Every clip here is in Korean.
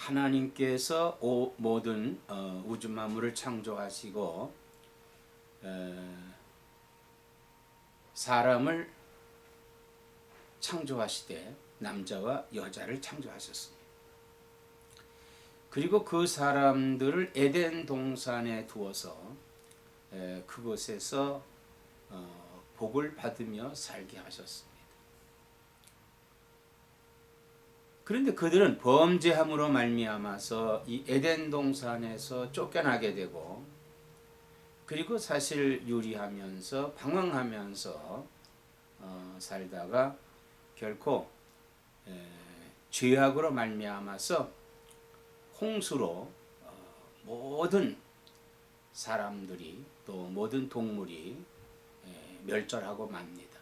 하나님께서 모든 우주 만물을 창조하시고 사람을 창조하시되 남자와 여자를 창조하셨습니다. 그리고 그 사람들을 에덴 동산에 두어서 그곳에서 복을 받으며 살게 하셨습니다. 그런데 그들은 범죄함으로 말미암아서 이 에덴 동산에서 쫓겨나게 되고, 그리고 사실 유리하면서 방황하면서 살다가 결코 죄악으로 말미암아서 홍수로 모든 사람들이 또 모든 동물이 멸절하고 맙니다.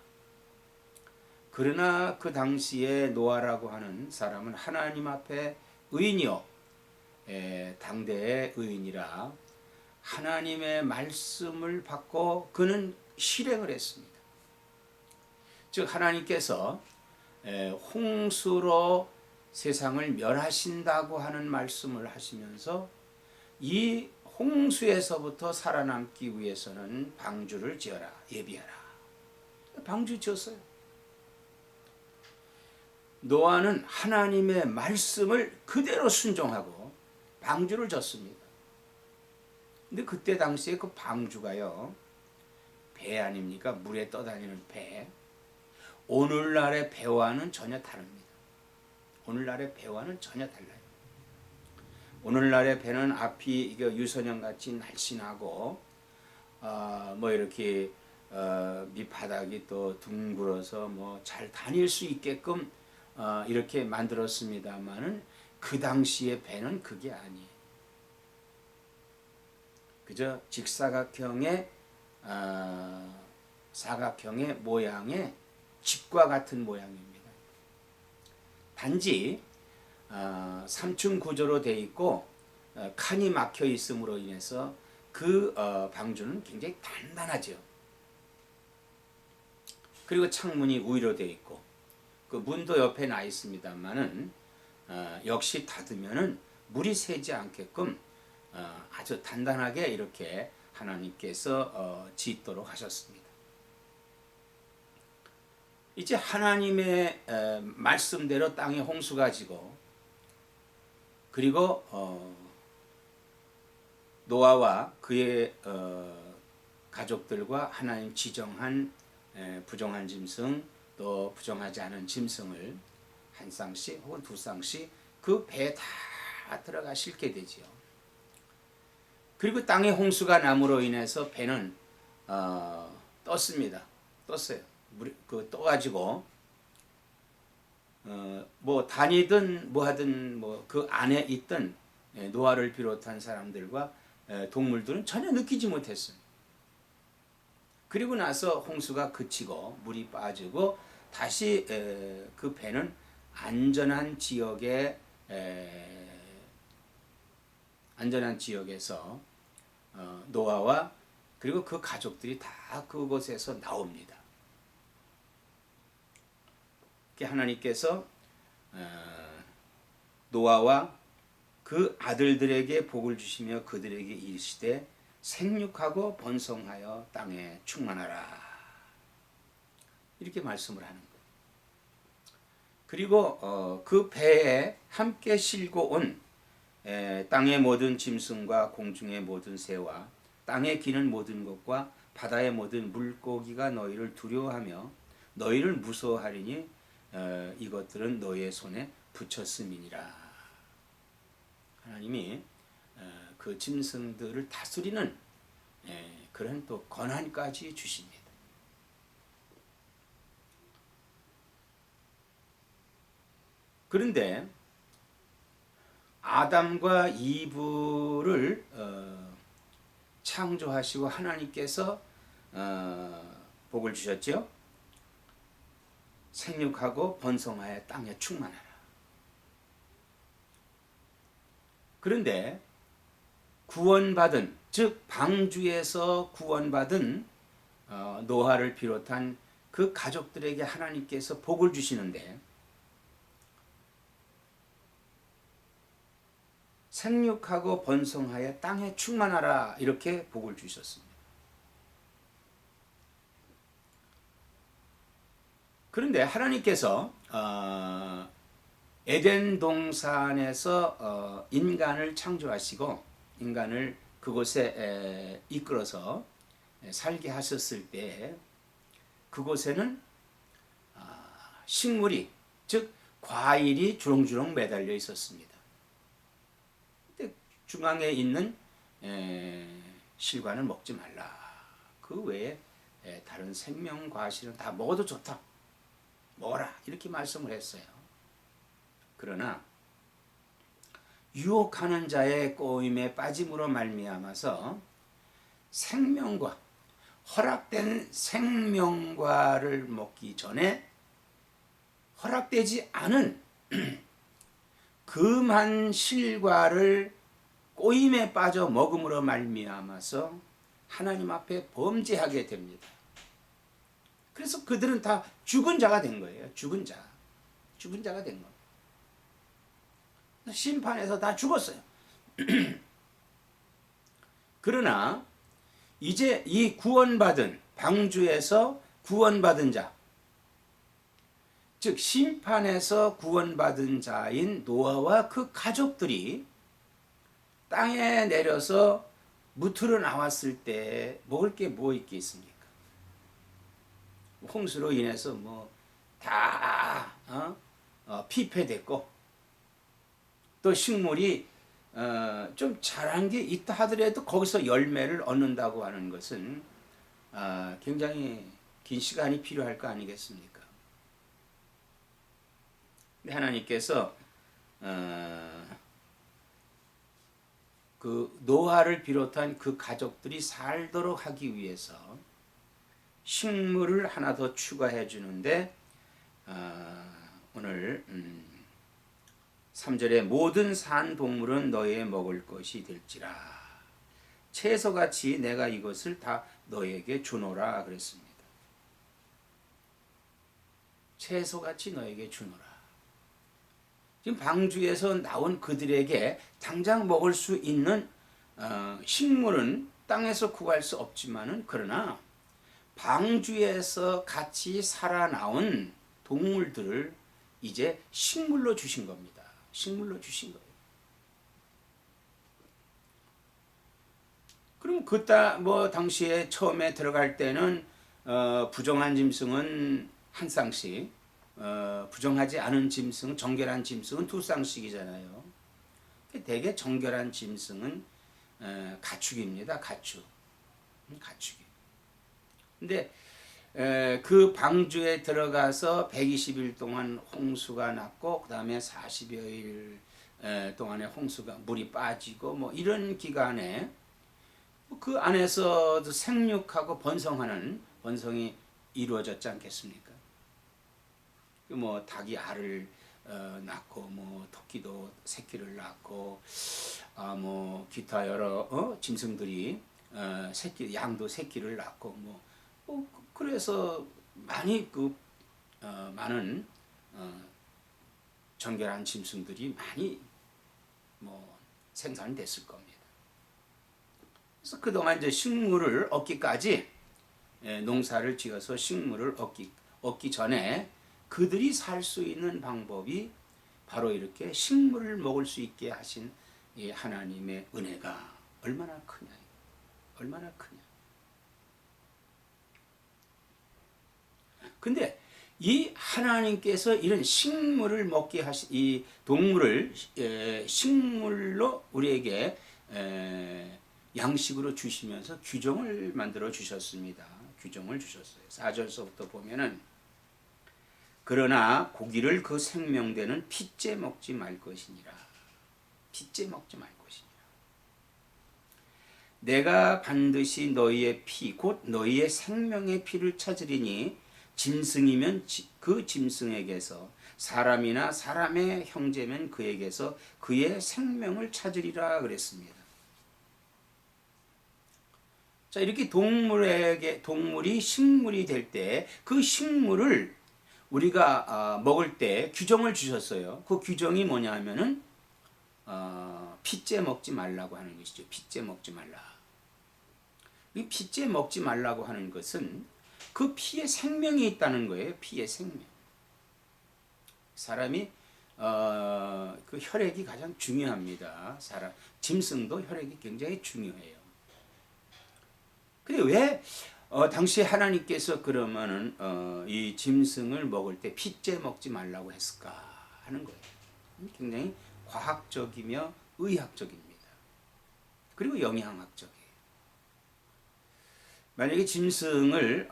그러나 그 당시에 노아라고 하는 사람은 하나님 앞에 의인이요, 당대의 의인이라 하나님의 말씀을 받고 그는 실행을 했습니다. 즉 하나님께서 홍수로 세상을 멸하신다고 하는 말씀을 하시면서 이 홍수에서부터 살아남기 위해서는 방주를 지어라, 예비하라. 방주 지었어요. 노아는 하나님의 말씀을 그대로 순종하고 방주를 졌습니다. 근데 그때 당시에 그 방주가요, 배 아닙니까? 물에 떠다니는 배. 오늘날의 배와는 전혀 다릅니다. 오늘날의 배와는 전혀 달라요. 오늘날의 배는 앞이 이게 유선형 같이 날씬하고 뭐 이렇게 밑바닥이 또 둥글어서 뭐 잘 다닐 수 있게끔 이렇게 만들었습니다만은 그 당시의 배는 그게 아니에요. 그저 직사각형의 사각형의 모양의 집과 같은 모양입니다. 단지 3층 구조로 되어 있고 칸이 막혀 있음으로 인해서 그 방주는 굉장히 단단하죠. 그리고 창문이 우위로 되어 있고 그 문도 옆에 나 있습니다만은 역시 닫으면은 물이 새지 않게끔 아주 단단하게 이렇게 하나님께서 짓도록 하셨습니다. 이제 하나님의 말씀대로 땅에 홍수가 지고, 그리고 노아와 그의 가족들과 하나님 지정한 부정한 짐승 또 부정하지 않은 짐승을 한 쌍씩 혹은 두 쌍씩 그 배에 다 들어가 싣게 되지요. 그리고 땅에 홍수가 남으로 인해서 배는 떴습니다. 떴어요. 떠가지고 뭐 다니든 뭐 하든 뭐 그 안에 있던 노아를 비롯한 사람들과 동물들은 전혀 느끼지 못했어요. 그리고 나서 홍수가 그치고 물이 빠지고 다시 그 배는 안전한 지역에서 노아와 그리고 그 가족들이 다 그곳에서 나옵니다. 하나님께서 노아와 그 아들들에게 복을 주시며 그들에게 이르시되 생육하고 번성하여 땅에 충만하라, 이렇게 말씀을 하는 거예요. 그리고 그 배에 함께 실고 온 땅의 모든 짐승과 공중의 모든 새와 땅에 기는 모든 것과 바다의 모든 물고기가 너희를 두려워하며 너희를 무서워하리니 이것들은 너희의 손에 붙였음이니라. 하나님이 그 짐승들을 다스리는 그런 또 권한까지 주십니다. 그런데 아담과 이브를 창조하시고 하나님께서 복을 주셨죠. 생육하고 번성하여 땅에 충만하라. 그런데 구원받은, 즉 방주에서 구원받은 노아를 비롯한 그 가족들에게 하나님께서 복을 주시는데 생육하고 번성하여 땅에 충만하라 이렇게 복을 주셨습니다. 그런데 하나님께서 에덴 동산에서 인간을 창조하시고 인간을 그곳에 이끌어서 살게 하셨을 때 그곳에는 식물이 즉 과일이 주렁주렁 매달려 있었습니다. 근데 중앙에 있는 실과는 먹지 말라. 그 외에 다른 생명 과실은 다 먹어도 좋다. 먹어라 이렇게 말씀을 했어요. 그러나 유혹하는 자의 꼬임에 빠짐으로 말미암아서 생명과 허락된 생명과를 먹기 전에 허락되지 않은 금한 실과를 꼬임에 빠져 먹음으로 말미암아서 하나님 앞에 범죄하게 됩니다. 그래서 그들은 다 죽은 자가 된 거예요. 죽은 자가 된 겁니다. 심판에서 다 죽었어요. 그러나 이제 이 구원받은 방주에서 구원받은 자, 즉 심판에서 구원받은 자인 노아와 그 가족들이 땅에 내려서 무트로 나왔을 때 먹을 게 뭐 있겠습니까? 홍수로 인해서 뭐 다 피폐됐고 또 식물이 좀 자란 게 있다 하더라도 거기서 열매를 얻는다고 하는 것은 굉장히 긴 시간이 필요할 거 아니겠습니까? 하나님께서 그 노아를 비롯한 그 가족들이 살도록 하기 위해서 식물을 하나 더 추가해 주는데 오늘 3절에 모든 산 동물은 너희의 먹을 것이 될지라 채소같이 내가 이것을 다 너희에게 주노라 그랬습니다. 채소같이 너희에게 주노라. 지금 방주에서 나온 그들에게 당장 먹을 수 있는 식물은 땅에서 구할 수 없지만은 그러나 방주에서 같이 살아나온 동물들을 이제 식물로 주신 겁니다. 식물로 주신 거예요. 그럼 당시에 처음에 들어갈 때는 부정한 짐승은 한 쌍씩, 부정하지 않은 짐승, 정결한 짐승은 두 쌍씩이잖아요. 대개 정결한 짐승은 가축입니다. 가축이. 근데 그 방주에 들어가서 120일 동안 홍수가 났고 그 다음에 40여일 동안에 홍수가 물이 빠지고 뭐 이런 기간에 그 안에서도 생육하고 번성이 이루어졌지 않겠습니까? 뭐 닭이 알을 낳고 뭐 토끼도 새끼를 낳고 뭐 기타 여러 짐승들이 양도 새끼를 낳고 그래서 많이 많은 정결한 짐승들이 많이 생산됐을 겁니다. 그래서 그동안 이제 식물을 얻기까지 농사를 지어서 식물을 얻기 전에 그들이 살 수 있는 방법이 바로 이렇게 식물을 먹을 수 있게 하신 이 하나님의 은혜가 얼마나 크냐. 근데 이 하나님께서 이런 식물을 먹게 하신 이 동물을 식물로 우리에게 양식으로 주시면서 규정을 만들어 주셨습니다. 규정을 주셨어요. 4절서부터 보면은 그러나 고기를 그 생명되는 핏째 먹지 말 것이니라. 핏째 먹지 말 것이니라. 내가 반드시 너희의 피 곧 너희의 생명의 피를 찾으리니 짐승이면 그 짐승에게서 사람이나 사람의 형제면 그에게서 그의 생명을 찾으리라 그랬습니다. 자, 이렇게 동물이 식물이 될 때 그 식물을 우리가 먹을 때 규정을 주셨어요. 그 규정이 뭐냐 하면은 핏째 먹지 말라고 하는 것이죠. 핏째 먹지 말라. 이 핏째 먹지 말라고 하는 것은 그 피에 생명이 있다는 거예요. 피에 생명. 사람이 그 혈액이 가장 중요합니다. 짐승도 혈액이 굉장히 중요해요. 근데 왜 당시 하나님께서 그러면은 이 짐승을 먹을 때 핏째 먹지 말라고 했을까 하는 거예요. 굉장히 과학적이며 의학적입니다. 그리고 영양학적이에요. 만약에 짐승을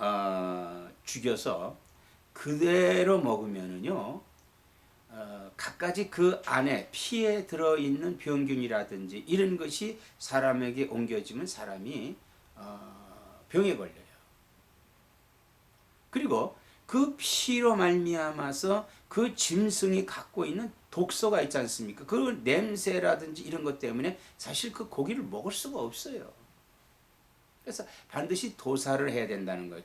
죽여서 그대로 먹으면은요, 갖가지 그 안에 피에 들어있는 병균이라든지 이런 것이 사람에게 옮겨지면 사람이 병에 걸려요. 그리고 그 피로 말미암아서 그 짐승이 갖고 있는 독소가 있지 않습니까? 그 냄새라든지 이런 것 때문에 사실 그 고기를 먹을 수가 없어요. 그래서 반드시 도살을 해야 된다는 거예요.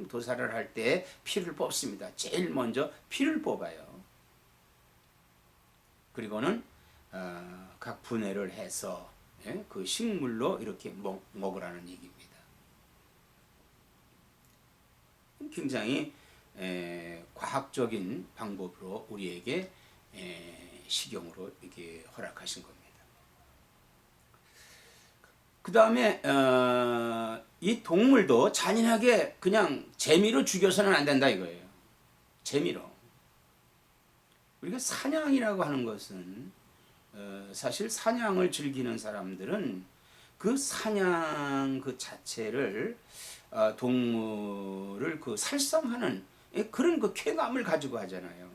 도살을 할 때 피를 뽑습니다. 제일 먼저 피를 뽑아요. 그리고는 각 분해를 해서 그 식물로 이렇게 먹으라는 얘기입니다. 굉장히 과학적인 방법으로 우리에게 식용으로 이렇게 허락하신 겁니다. 그 다음에 이 동물도 잔인하게 그냥 재미로 죽여서는 안 된다 이거예요. 재미로. 우리가 사냥이라고 하는 것은 사실 사냥을 즐기는 사람들은 그 사냥 그 자체를 동물을 그 살성하는 그런 그 쾌감을 가지고 하잖아요.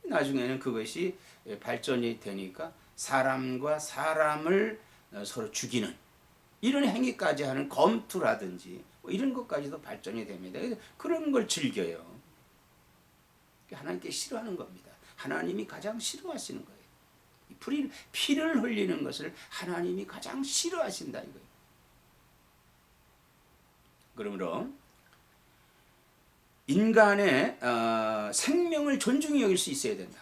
나중에는 그것이 발전이 되니까 사람과 사람을 서로 죽이는 이런 행위까지 하는 검투라든지 뭐 이런 것까지도 발전이 됩니다. 그런 걸 즐겨요. 하나님께 싫어하는 겁니다. 하나님이 가장 싫어하시는 거예요. 피를 흘리는 것을 하나님이 가장 싫어하신다 이거예요. 그러므로 인간의 생명을 존중히 여길 수 있어야 된다.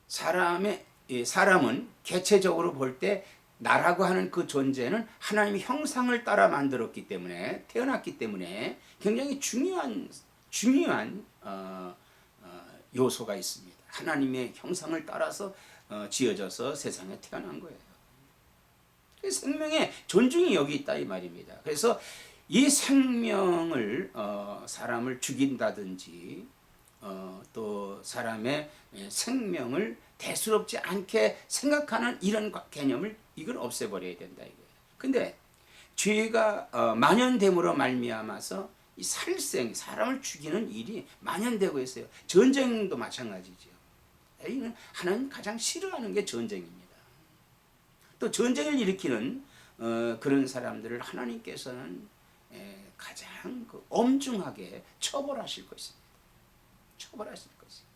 사람은 개체적으로 볼 때 나라고 하는 그 존재는 하나님의 형상을 따라 만들었기 때문에 태어났기 때문에 굉장히 중요한 요소가 있습니다. 하나님의 형상을 따라서 지어져서 세상에 태어난 거예요. 생명의 존중이 여기 있다 이 말입니다. 그래서 이 생명을 사람을 죽인다든지 또 사람의 생명을 대수롭지 않게 생각하는 이런 개념을 이걸 없애버려야 된다 이거예요. 근데 죄가 만연됨으로 말미암아서 이 사람을 죽이는 일이 만연되고 있어요. 전쟁도 마찬가지죠. 이는 하나님 가장 싫어하는 게 전쟁입니다. 또 전쟁을 일으키는 그런 사람들을 하나님께서는 가장 엄중하게 처벌하실 것입니다. 처벌하실 것입니다.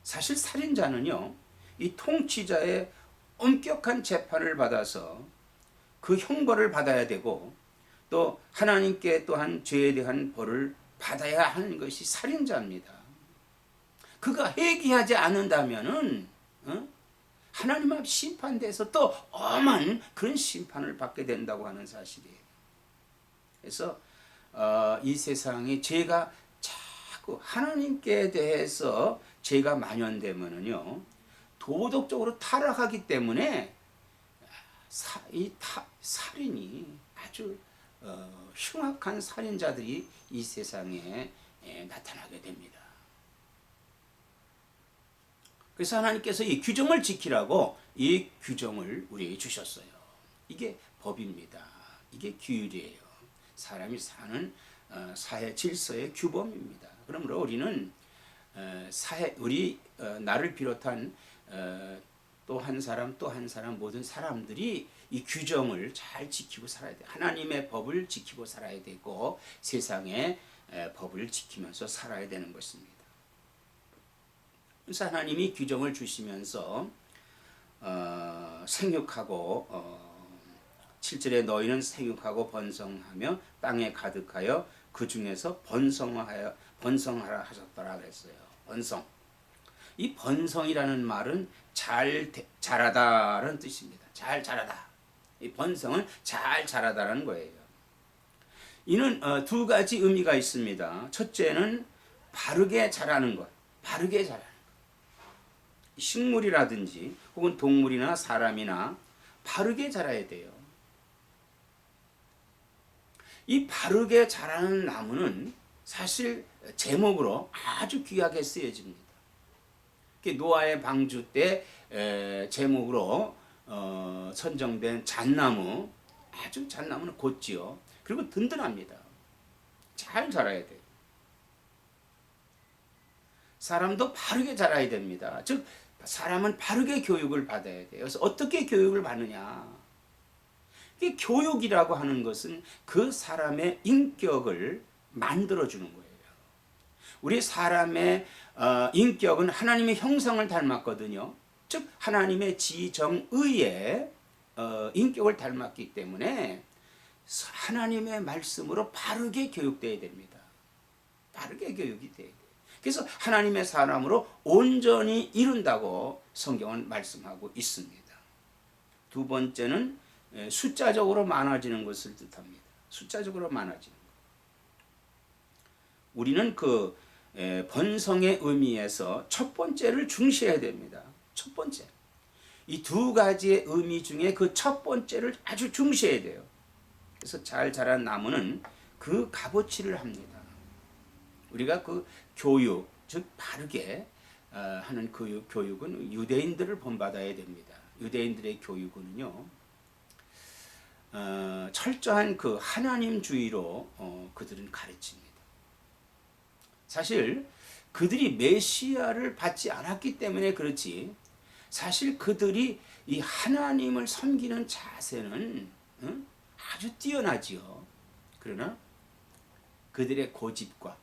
사실 살인자는요, 이 통치자의 엄격한 재판을 받아서 그 형벌을 받아야 되고 또 하나님께 또한 죄에 대한 벌을 받아야 하는 것이 살인자입니다. 그가 회개하지 않는다면은 하나님 앞 심판대에서 또 엄한 그런 심판을 받게 된다고 하는 사실이에요. 그래서 이 세상에 죄가 자꾸 하나님께 대해서 죄가 만연되면은요 도덕적으로 타락하기 때문에 살인이 아주 흉악한 살인자들이 이 세상에 나타나게 됩니다. 그래서 하나님께서 이 규정을 지키라고 이 규정을 우리에게 주셨어요. 이게 법입니다. 이게 규율이에요. 사람이 사는 사회 질서의 규범입니다. 그러므로 우리는 나를 비롯한 또 한 사람 또 한 사람 모든 사람들이 이 규정을 잘 지키고 살아야 돼요. 하나님의 법을 지키고 살아야 되고 세상의 법을 지키면서 살아야 되는 것입니다. 그래서 하나님이 규정을 주시면서 생육하고 7절에 너희는 생육하고 번성하며 땅에 가득하여 그 중에서 번성하라 하셨더라 그랬어요. 번성. 이 번성이라는 말은 자라다라는 뜻입니다. 잘 자라다. 이 번성은 잘 자라다라는 거예요. 이는 두 가지 의미가 있습니다. 첫째는 바르게 자라는 것. 바르게 자라는 것. 식물이라든지 혹은 동물이나 사람이나 바르게 자라야 돼요. 이 바르게 자라는 나무는 사실 제목으로 아주 귀하게 쓰여집니다. 노아의 방주 때 제목으로 선정된 잣나무, 아주 잣나무는 곧지요. 그리고 든든합니다. 잘 자라야 돼요. 사람도 바르게 자라야 됩니다. 즉 사람은 바르게 교육을 받아야 돼요. 그래서 어떻게 교육을 받느냐? 이 교육이라고 하는 것은 그 사람의 인격을 만들어주는 거예요. 우리 사람의 인격은 하나님의 형상을 닮았거든요. 즉 하나님의 지정의의 인격을 닮았기 때문에 하나님의 말씀으로 바르게 교육돼야 됩니다. 바르게 교육이 돼야 돼요. 그래서 하나님의 사람으로 온전히 이룬다고 성경은 말씀하고 있습니다. 두 번째는 숫자적으로 많아지는 것을 뜻합니다. 숫자적으로 많아지는 것. 우리는 그 번성의 의미에서 첫 번째를 중시해야 됩니다. 첫 번째. 이 두 가지의 의미 중에 그 첫 번째를 아주 중시해야 돼요. 그래서 잘 자란 나무는 그 값어치를 합니다. 우리가 그 교육, 즉 바르게 하는 그 교육은 유대인들을 본받아야 됩니다. 유대인들의 교육은요, 철저한 그 하나님주의로 그들은 가르칩니다. 사실 그들이 메시아를 받지 않았기 때문에 그렇지, 사실 그들이 이 하나님을 섬기는 자세는 아주 뛰어나지요. 그러나 그들의 고집과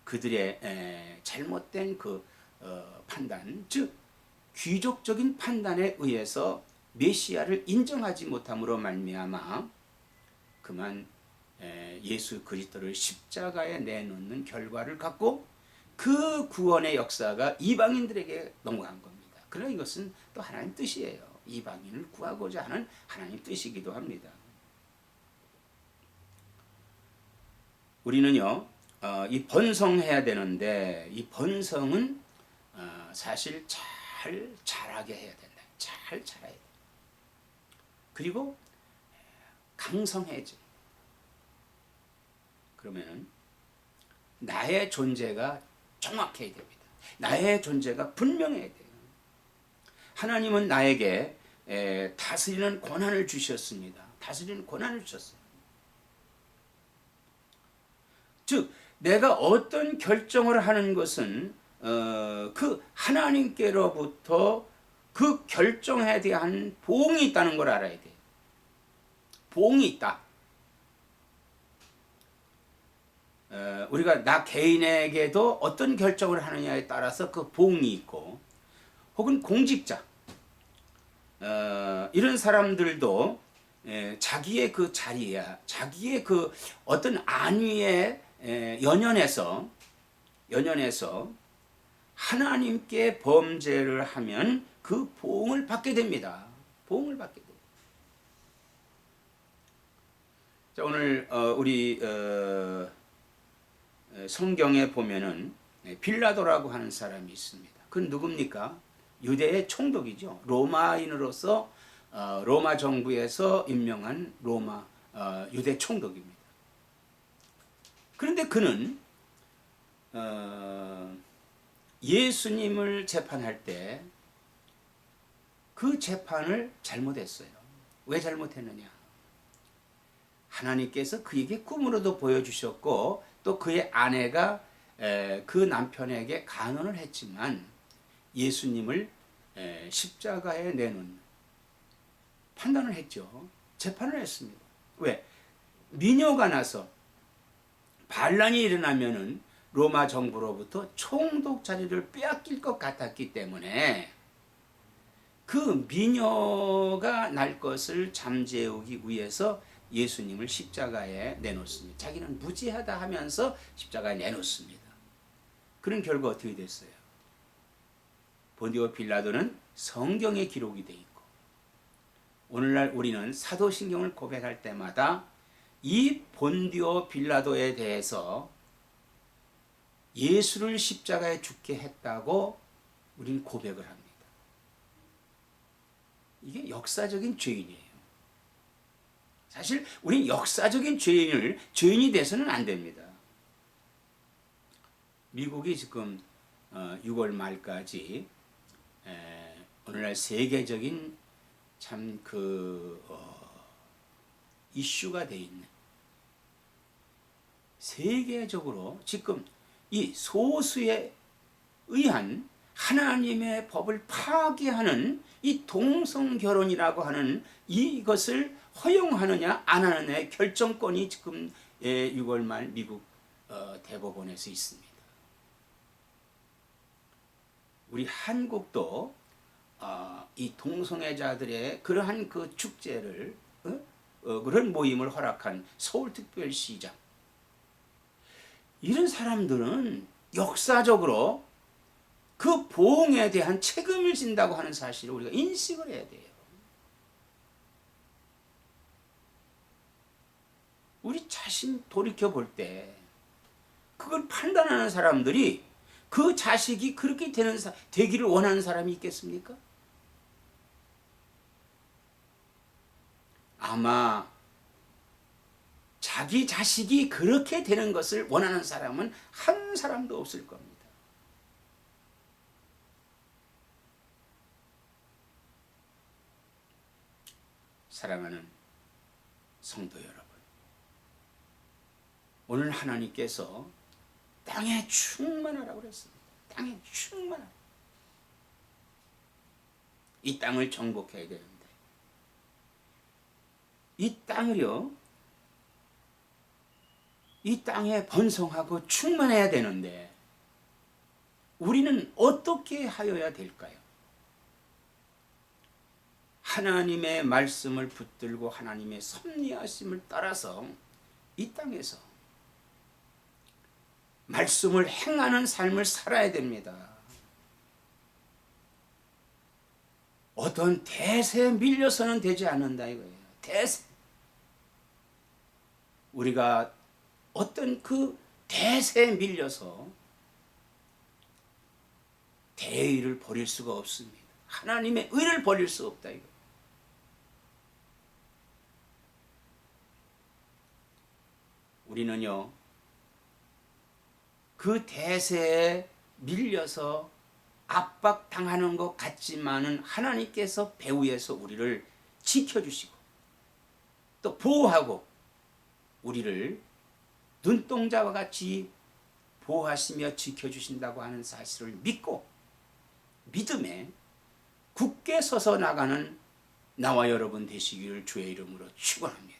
그들의 잘못된 그 판단, 즉 귀족적인 판단에 의해서 메시아를 인정하지 못함으로 말미암아 그만 예수 그리스도를 십자가에 내놓는 결과를 갖고 그 구원의 역사가 이방인들에게 넘어간 겁니다. 그러나 이것은 또 하나님 뜻이에요. 이방인을 구하고자 하는 하나님 뜻이기도 합니다. 우리는요, 이 번성해야 되는데 이 번성은 사실 잘 자라게 해야 된다. 잘 자라야 돼. 그리고 강성해져. 그러면은 나의 존재가 정확해야 됩니다. 나의 존재가 분명해야 돼요. 하나님은 나에게 다스리는 권한을 주셨습니다. 다스리는 권한을 주셨어요. 즉 내가 어떤 결정을 하는 것은 그 하나님께로부터 그 결정에 대한 보응이 있다는 걸 알아야 돼요. 보응이 있다. 우리가 나 개인에게도 어떤 결정을 하느냐에 따라서 그 보응이 있고, 혹은 공직자, 이런 사람들도 자기의 그 자리야, 자기의 그 어떤 안위에 연연해서 하나님께 범죄를 하면 그 보응을 받게 됩니다. 보응을 받게 됩니다. 자, 오늘 우리 성경에 보면은 빌라도라고 하는 사람이 있습니다. 그건 누굽니까? 유대의 총독이죠. 로마인으로서 로마 정부에서 임명한 유대 총독입니다. 그런데 그는 예수님을 재판할 때 그 재판을 잘못했어요. 왜 잘못했느냐? 하나님께서 그에게 꿈으로도 보여주셨고 또 그의 아내가 그 남편에게 간언을 했지만 예수님을 십자가에 내놓는 판단을 했죠. 재판을 했습니다. 왜? 미녀가 나서 반란이 일어나면은 로마 정부로부터 총독 자리를 빼앗길 것 같았기 때문에 그 미녀가 날 것을 잠재우기 위해서 예수님을 십자가에 내놓습니다. 자기는 무지하다 하면서 십자가에 내놓습니다. 그런 결과 어떻게 됐어요? 본디오 빌라도는 성경에 기록이 돼 있고, 오늘날 우리는 사도신경을 고백할 때마다 이 본디오 빌라도에 대해서 예수를 십자가에 죽게 했다고 우리는 고백을 합니다. 이게 역사적인 죄인이에요. 사실 우리는 역사적인 죄인이 돼서는 안 됩니다. 미국이 지금 6월 말까지 오늘날 세계적인 참 이슈가 돼 있는, 세계적으로 지금 이 소수에 의한 하나님의 법을 파괴하는 이 동성결혼이라고 하는 이것을 허용하느냐 안 하느냐의 결정권이 지금 6월 말 미국 대법원에서 있습니다. 우리 한국도 이 동성애자들의 그러한 그 축제를 그런 모임을 허락한 서울특별시장, 이런 사람들은 역사적으로 그 보응에 대한 책임을 진다고 하는 사실을 우리가 인식을 해야 돼요. 우리 자신 돌이켜 볼 때 그걸 판단하는 사람들이 그 자식이 그렇게 되기를 원하는 사람이 있겠습니까? 아마 자기 자식이 그렇게 되는 것을 원하는 사람은 한 사람도 없을 겁니다. 사랑하는 성도 여러분, 오늘 하나님께서 땅에 충만하라고 그랬습니다. 땅에 충만하라. 이 땅을 정복해야 되는데, 이 땅을요, 이 땅에 번성하고 충만해야 되는데 우리는 어떻게 하여야 될까요? 하나님의 말씀을 붙들고 하나님의 섭리하심을 따라서 이 땅에서 말씀을 행하는 삶을 살아야 됩니다. 어떤 대세에 밀려서는 되지 않는다 이거예요. 대세. 우리가 어떤 그 대세에 밀려서 대의를 버릴 수가 없습니다. 하나님의 의를 버릴 수 없다 이거. 우리는요, 그 대세에 밀려서 압박당하는 것 같지만은 하나님께서 배후에서 우리를 지켜주시고 또 보호하고 우리를 눈동자와 같이 보호하시며 지켜주신다고 하는 사실을 믿고 믿음에 굳게 서서 나가는 나와 여러분 되시기를 주의 이름으로 축원합니다.